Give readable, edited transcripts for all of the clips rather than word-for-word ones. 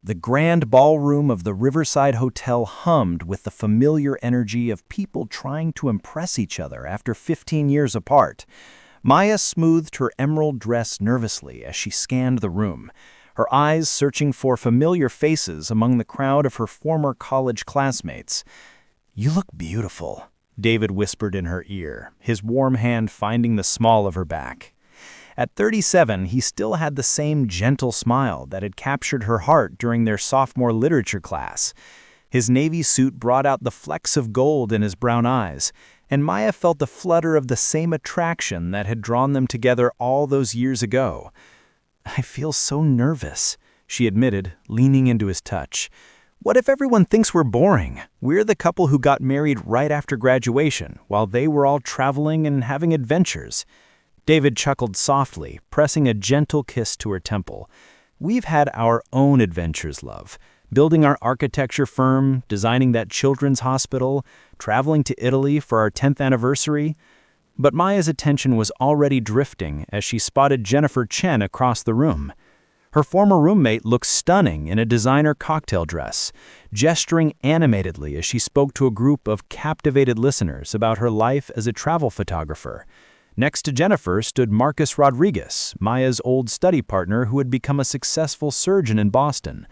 The grand ballroom of the Riverside Hotel hummed with the familiar energy of people trying to impress each other after 15 years apart. Maya smoothed her emerald dress nervously as she scanned the room, her eyes searching for familiar faces among the crowd of her former college classmates. "You look beautiful," David whispered in her ear, his warm hand finding the small of her back. At 37, he still had the same gentle smile that had captured her heart during their sophomore literature class. His navy suit brought out the flecks of gold in his brown eyes, and Maya felt the flutter of the same attraction that had drawn them together all those years ago. "I feel so nervous," she admitted, leaning into his touch. "What if everyone thinks we're boring? We're the couple who got married right after graduation, while they were all traveling and having adventures." David chuckled softly, pressing a gentle kiss to her temple. "We've had our own adventures, love. Building our architecture firm, designing that children's hospital, traveling to Italy for our 10th anniversary." But Maya's attention was already drifting as she spotted Jennifer Chen across the room. Her former roommate looked stunning in a designer cocktail dress, gesturing animatedly as she spoke to a group of captivated listeners about her life as a travel photographer. Next to Jennifer stood Marcus Rodriguez, Maya's old study partner who had become a successful surgeon in Boston.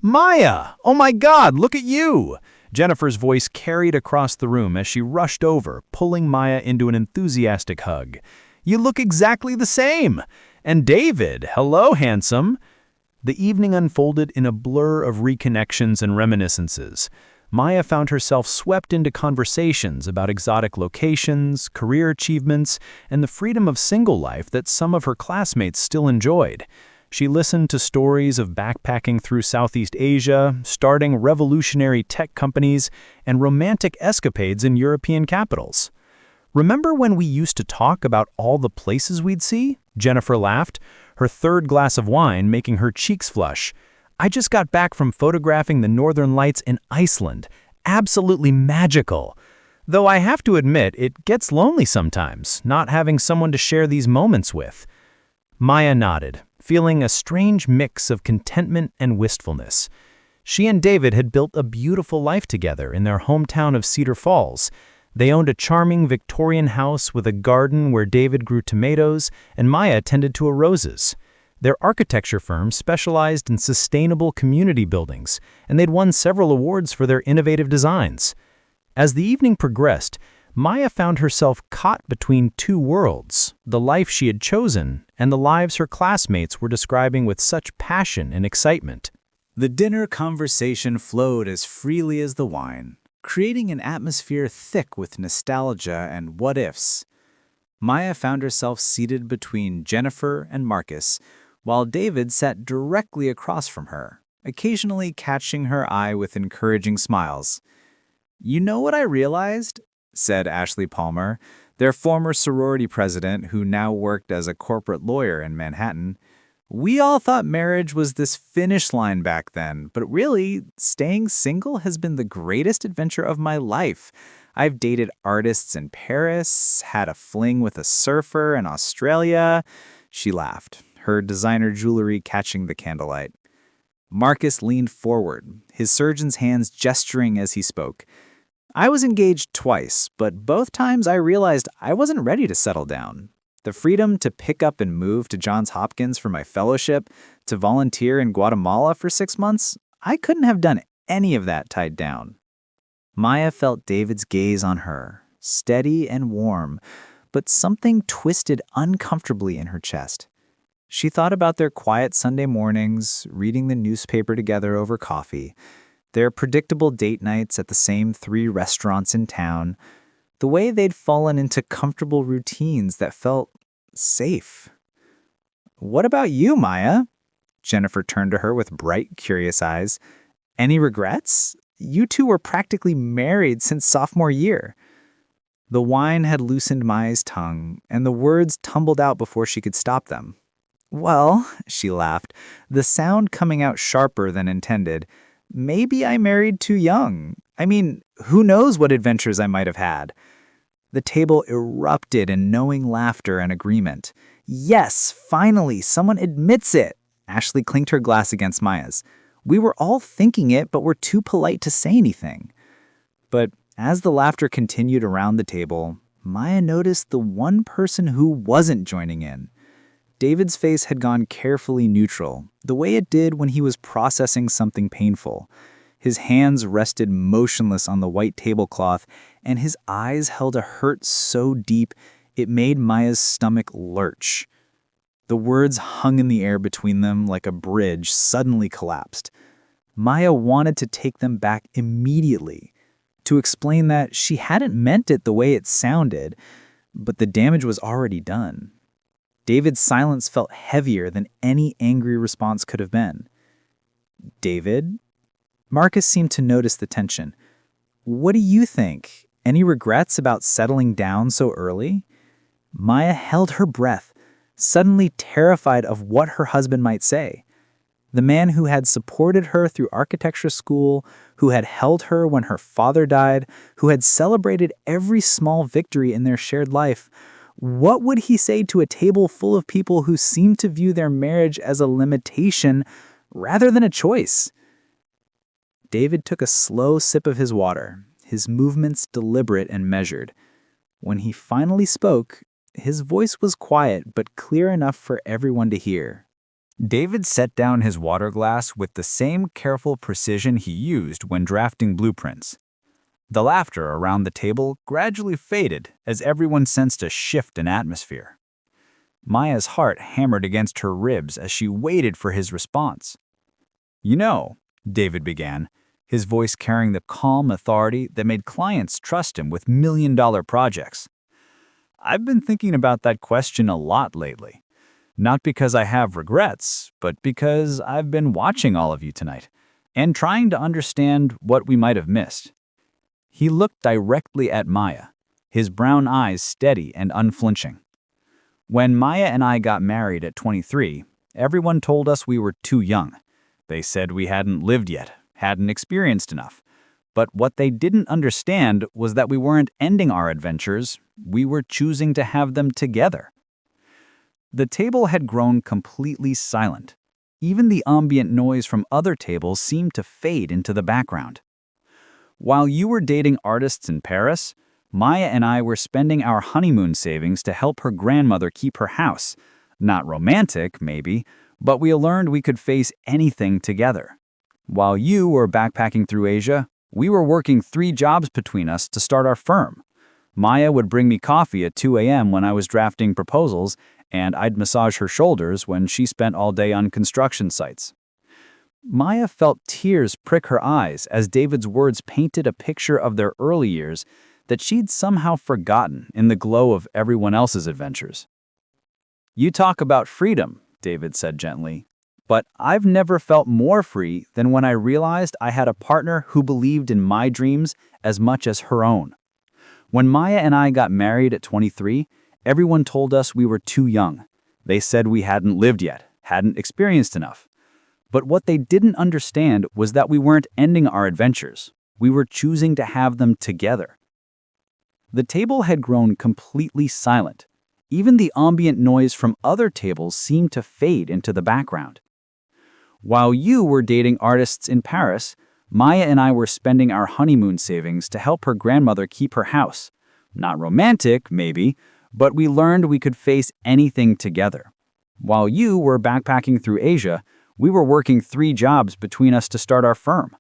"Maya! Oh my God, look at you!" Jennifer's voice carried across the room as she rushed over, pulling Maya into an enthusiastic hug. "You look exactly the same! And David, hello, handsome!" The evening unfolded in a blur of reconnections and reminiscences. Maya found herself swept into conversations about exotic locations, career achievements, and the freedom of single life that some of her classmates still enjoyed. She listened to stories of backpacking through Southeast Asia, starting revolutionary tech companies, and romantic escapades in European capitals. "Remember when we used to talk about all the places we'd see?" Jennifer laughed, her third glass of wine making her cheeks flush. "I just got back from photographing the Northern Lights in Iceland. Absolutely magical. Though I have to admit, it gets lonely sometimes, not having someone to share these moments with." Maya nodded, feeling a strange mix of contentment and wistfulness. She and David had built a beautiful life together in their hometown of Cedar Falls. They owned a charming Victorian house with a garden where David grew tomatoes and Maya tended to roses. Their architecture firm specialized in sustainable community buildings, and they'd won several awards for their innovative designs. As the evening progressed, Maya found herself caught between two worlds, the life she had chosen and the lives her classmates were describing with such passion and excitement. The dinner conversation flowed as freely as the wine, creating an atmosphere thick with nostalgia and what-ifs. Maya found herself seated between Jennifer and Marcus, while David sat directly across from her, occasionally catching her eye with encouraging smiles. "You know what I realized?" said Ashley Palmer, their former sorority president who now worked as a corporate lawyer in Manhattan. "We all thought marriage was this finish line back then, but really, staying single has been the greatest adventure of my life. I've dated artists in Paris, had a fling with a surfer in Australia." She laughed, her designer jewelry catching the candlelight. Marcus leaned forward, his surgeon's hands gesturing as he spoke. "I was engaged twice, but both times I realized I wasn't ready to settle down. The freedom to pick up and move to Johns Hopkins for my fellowship, to volunteer in Guatemala for 6 months, I couldn't have done any of that tied down." Maya felt David's gaze on her, steady and warm, but something twisted uncomfortably in her chest. She thought about their quiet Sunday mornings, reading the newspaper together over coffee, their predictable date nights at the same 3 restaurants in town, the way they'd fallen into comfortable routines that felt safe. "What about you, Maya?" Jennifer turned to her with bright, curious eyes. "Any regrets? You two were practically married since sophomore year." The wine had loosened Maya's tongue, and the words tumbled out before she could stop them. "Well," she laughed, the sound coming out sharper than intended, "maybe I married too young. I mean, who knows what adventures I might have had." The table erupted in knowing laughter and agreement. "Yes, finally, someone admits it." Ashley clinked her glass against Maya's. We were all thinking it, but were too polite to say anything. But as the laughter continued around the table, Maya noticed the one person who wasn't joining in. David's face had gone carefully neutral, the way it did when he was processing something painful. His hands rested motionless on the white tablecloth, and his eyes held a hurt so deep it made Maya's stomach lurch. The words hung in the air between them like a bridge suddenly collapsed. Maya wanted to take them back immediately, to explain that she hadn't meant it the way it sounded, but the damage was already done. David's silence felt heavier than any angry response could have been. "David?" Marcus seemed to notice the tension. "What do you think? Any regrets about settling down so early?" Maya held her breath, suddenly terrified of what her husband might say. The man who had supported her through architecture school, who had held her when her father died, who had celebrated every small victory in their shared life. What would he say to a table full of people who seemed to view their marriage as a limitation rather than a choice? David took a slow sip of his water, his movements deliberate and measured. When he finally spoke, his voice was quiet but clear enough for everyone to hear. David set down his water glass with the same careful precision he used when drafting blueprints. The laughter around the table gradually faded as everyone sensed a shift in atmosphere. Maya's heart hammered against her ribs as she waited for his response. "You know," David began, his voice carrying the calm authority that made clients trust him with million-dollar projects. "I've been thinking about that question a lot lately. Not because I have regrets, but because I've been watching all of you tonight and trying to understand what we might have missed." He looked directly at Maya, his brown eyes steady and unflinching. "When Maya and I got married at 23, everyone told us we were too young. They said we hadn't lived yet, hadn't experienced enough. But what they didn't understand was that we weren't ending our adventures, we were choosing to have them together." The table had grown completely silent. Even the ambient noise from other tables seemed to fade into the background. "While you were dating artists in Paris, Maya and I were spending our honeymoon savings to help her grandmother keep her house. Not romantic, maybe, but we learned we could face anything together. While you were backpacking through Asia, we were working 3 jobs between us to start our firm. Maya would bring me coffee at 2 a.m. when I was drafting proposals, and I'd massage her shoulders when she spent all day on construction sites." Maya felt tears prick her eyes as David's words painted a picture of their early years that she'd somehow forgotten in the glow of everyone else's adventures. "You talk about freedom," David said gently, "but I've never felt more free than when I realized I had a partner who believed in my dreams as much as her own. When Maya and I got married at 23, everyone told us we were too young. They said we hadn't lived yet, hadn't experienced enough. But what they didn't understand was that we weren't ending our adventures. We were choosing to have them together." The table had grown completely silent. Even the ambient noise from other tables seemed to fade into the background. "While you were dating artists in Paris, Maya and I were spending our honeymoon savings to help her grandmother keep her house. Not romantic, maybe, but we learned we could face anything together. While you were backpacking through Asia, we were working 3 jobs between us to start our firm.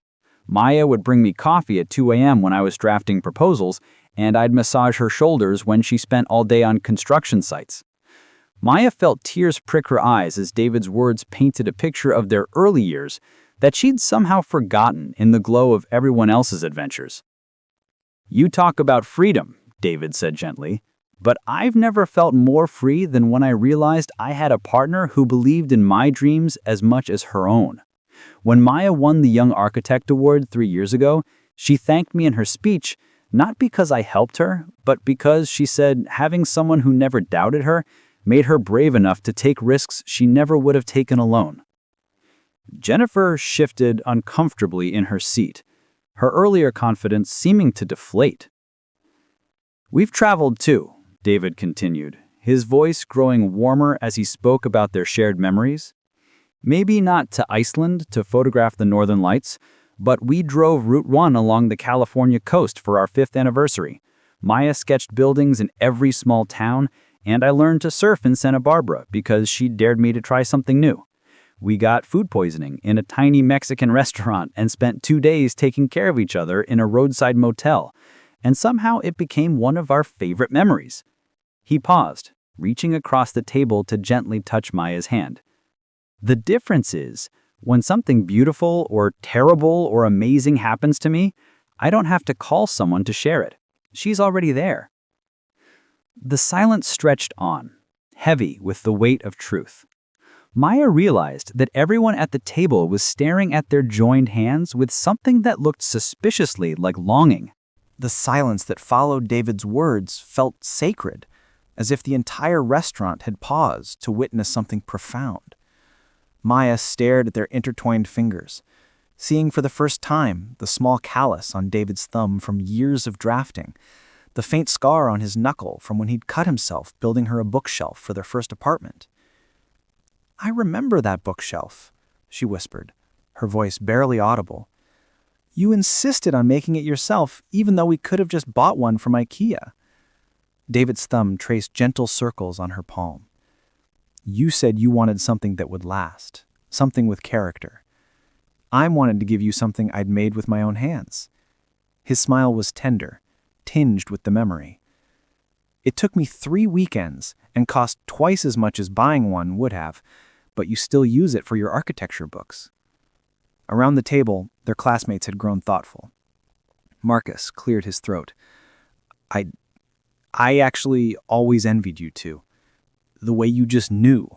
Maya would bring me coffee at 2 a.m. when I was drafting proposals, and I'd massage her shoulders when she spent all day on construction sites." Maya felt tears prick her eyes as David's words painted a picture of their early years that she'd somehow forgotten in the glow of everyone else's adventures. "You talk about freedom," David said gently, "but I've never felt more free than when I realized I had a partner who believed in my dreams as much as her own. When Maya won the Young Architect Award 3 years ago, she thanked me in her speech, not because I helped her, but because she said having someone who never doubted her made her brave enough to take risks she never would have taken alone." Jennifer shifted uncomfortably in her seat, her earlier confidence seeming to deflate. "We've traveled too," David continued, his voice growing warmer as he spoke about their shared memories. Maybe not to Iceland to photograph the northern lights, but we drove Route 1 along the California coast for our 5th anniversary. Maya sketched buildings in every small town, and I learned to surf in Santa Barbara because she dared me to try something new. We got food poisoning in a tiny Mexican restaurant and spent 2 days taking care of each other in a roadside motel, and somehow it became one of our favorite memories. He paused, reaching across the table to gently touch Maya's hand. The difference is, when something beautiful or terrible or amazing happens to me, I don't have to call someone to share it. She's already there. The silence stretched on, heavy with the weight of truth. Maya realized that everyone at the table was staring at their joined hands with something that looked suspiciously like longing. The silence that followed David's words felt sacred, as if the entire restaurant had paused to witness something profound. Maya stared at their intertwined fingers, seeing for the first time the small callus on David's thumb from years of drafting, the faint scar on his knuckle from when he'd cut himself building her a bookshelf for their first apartment. "I remember that bookshelf," she whispered, her voice barely audible. "You insisted on making it yourself, even though we could have just bought one from IKEA." David's thumb traced gentle circles on her palm. "You said you wanted something that would last, something with character. I wanted to give you something I'd made with my own hands." His smile was tender, tinged with the memory. "It took me 3 weekends and cost twice as much as buying one would have, but you still use it for your architecture books." Around the table, their classmates had grown thoughtful. Marcus cleared his throat. I actually always envied you two. The way you just knew.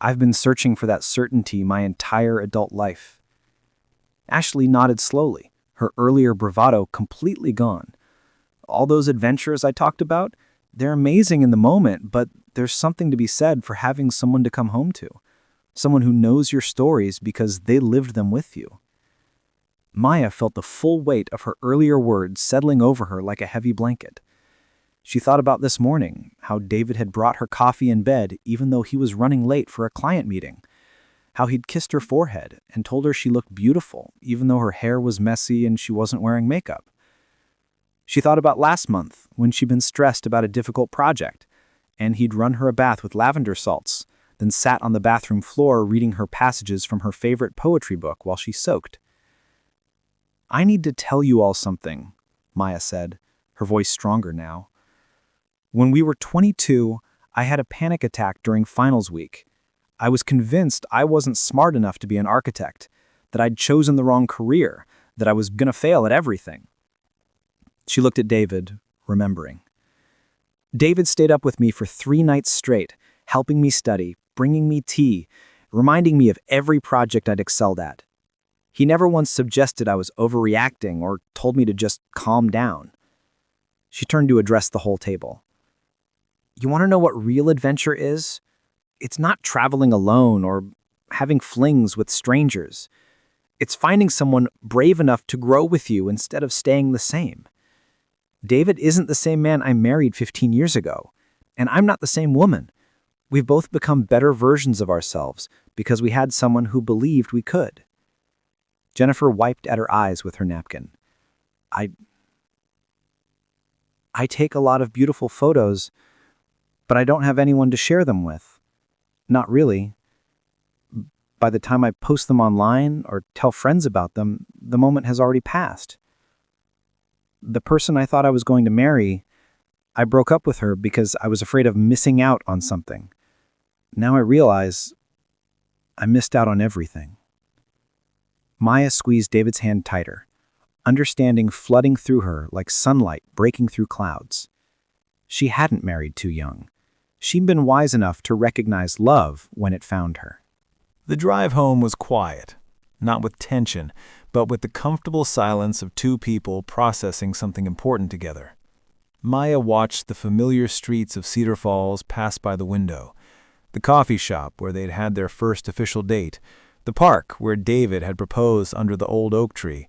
I've been searching for that certainty my entire adult life." Ashley nodded slowly, her earlier bravado completely gone. "All those adventures I talked about, they're amazing in the moment, but there's something to be said for having someone to come home to. Someone who knows your stories because they lived them with you." Maya felt the full weight of her earlier words settling over her like a heavy blanket. She thought about this morning, how David had brought her coffee in bed even though he was running late for a client meeting. How he'd kissed her forehead and told her she looked beautiful even though her hair was messy and she wasn't wearing makeup. She thought about last month when she'd been stressed about a difficult project, and he'd run her a bath with lavender salts, then sat on the bathroom floor reading her passages from her favorite poetry book while she soaked. "I need to tell you all something," Maya said, her voice stronger now. "When we were 22, I had a panic attack during finals week. I was convinced I wasn't smart enough to be an architect, that I'd chosen the wrong career, that I was going to fail at everything." She looked at David, remembering. "David stayed up with me for 3 nights straight, helping me study, bringing me tea, reminding me of every project I'd excelled at. He never once suggested I was overreacting or told me to just calm down." She turned to address the whole table. "You want to know what real adventure is? It's not traveling alone or having flings with strangers. It's finding someone brave enough to grow with you instead of staying the same. David isn't the same man I married 15 years ago, and I'm not the same woman. We've both become better versions of ourselves because we had someone who believed we could." Jennifer wiped at her eyes with her napkin. I take a lot of beautiful photos, but I don't have anyone to share them with. Not really. By the time I post them online or tell friends about them, the moment has already passed. The person I thought I was going to marry, I broke up with her because I was afraid of missing out on something. Now I realize I missed out on everything." Maya squeezed David's hand tighter, understanding flooding through her like sunlight breaking through clouds. She hadn't married too young. She'd been wise enough to recognize love when it found her. The drive home was quiet, not with tension, but with the comfortable silence of 2 people processing something important together. Maya watched the familiar streets of Cedar Falls pass by the window, the coffee shop where they'd had their first official date, the park where David had proposed under the old oak tree,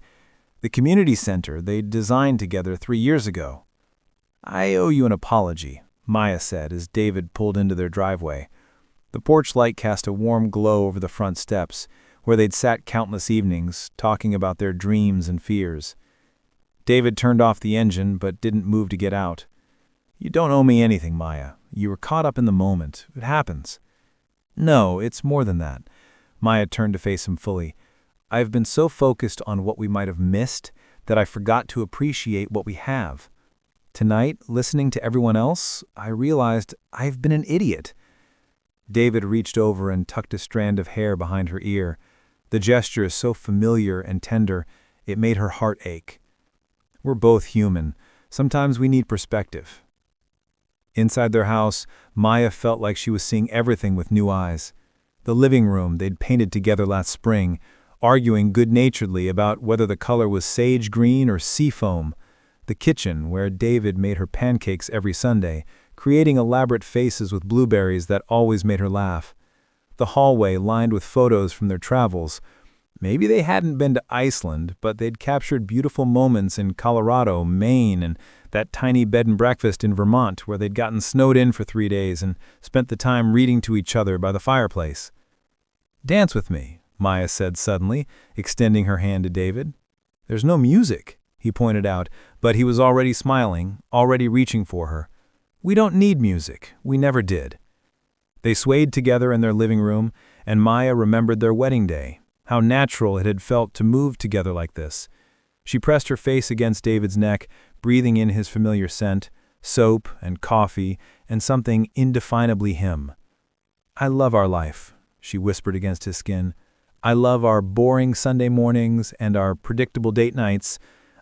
the community center they'd designed together 3 years ago. "I owe you an apology," Maya said as David pulled into their driveway. The porch light cast a warm glow over the front steps, where they'd sat countless evenings, talking about their dreams and fears. David turned off the engine, but didn't move to get out. "You don't owe me anything, Maya. You were caught up in the moment. It happens." "No, it's more than that." Maya turned to face him fully. "I've been so focused on what we might have missed that I forgot to appreciate what we have. Tonight, listening to everyone else, I realized I've been an idiot." David reached over and tucked a strand of hair behind her ear. The gesture is so familiar and tender, it made her heart ache. "We're both human. Sometimes we need perspective." Inside their house, Maya felt like she was seeing everything with new eyes. The living room they'd painted together last spring, arguing good-naturedly about whether the color was sage green or seafoam. The kitchen, where David made her pancakes every Sunday, creating elaborate faces with blueberries that always made her laugh. The hallway lined with photos from their travels. Maybe they hadn't been to Iceland, but they'd captured beautiful moments in Colorado, Maine, and that tiny bed and breakfast in Vermont where they'd gotten snowed in for 3 days and spent the time reading to each other by the fireplace. "Dance with me," Maya said suddenly, extending her hand to David. "There's no music," he pointed out, but he was already smiling, already reaching for her. "We don't need music. We never did." They swayed together in their living room, and Maya remembered their wedding day, how natural it had felt to move together like this. She pressed her face against David's neck, breathing in his familiar scent, soap and coffee, and something indefinably him. "I love our life," she whispered against his skin. "I love our boring Sunday mornings and our predictable date nights.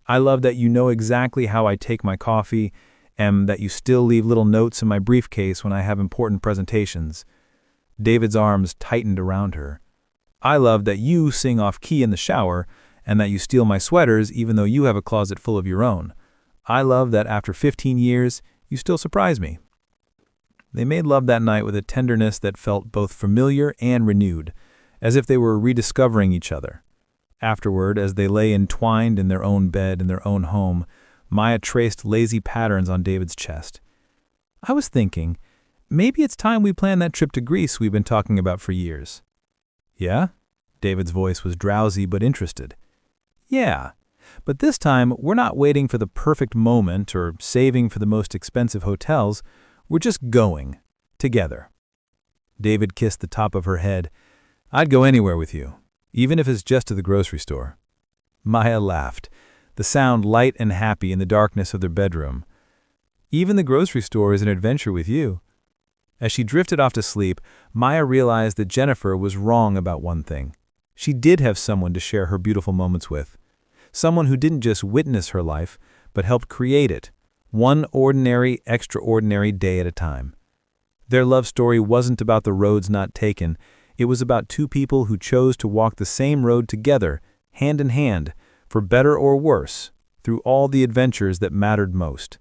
I love that you know exactly how I take my coffee, and that you still leave little notes in my briefcase when I have important presentations." David's arms tightened around her. "I love that you sing off-key in the shower, and that you steal my sweaters even though you have a closet full of your own. I love that after 15 years, you still surprise me." They made love that night with a tenderness that felt both familiar and renewed, as if they were rediscovering each other. Afterward, as they lay entwined in their own bed in their own home, Maya traced lazy patterns on David's chest. "I was thinking, maybe it's time we plan that trip to Greece we've been talking about for years." "Yeah?" David's voice was drowsy but interested. "Yeah, but this time we're not waiting for the perfect moment or saving for the most expensive hotels. We're just going. Together." David kissed the top of her head. "I'd go anywhere with you, even if it's just to the grocery store." Maya laughed, the sound light and happy in the darkness of their bedroom. "Even the grocery store is an adventure with you." As she drifted off to sleep, Maya realized that Jennifer was wrong about one thing. She did have someone to share her beautiful moments with. Someone who didn't just witness her life, but helped create it, one ordinary, extraordinary day at a time. Their love story wasn't about the roads not taken. It was about two people who chose to walk the same road together, hand in hand, for better or worse, through all the adventures that mattered most.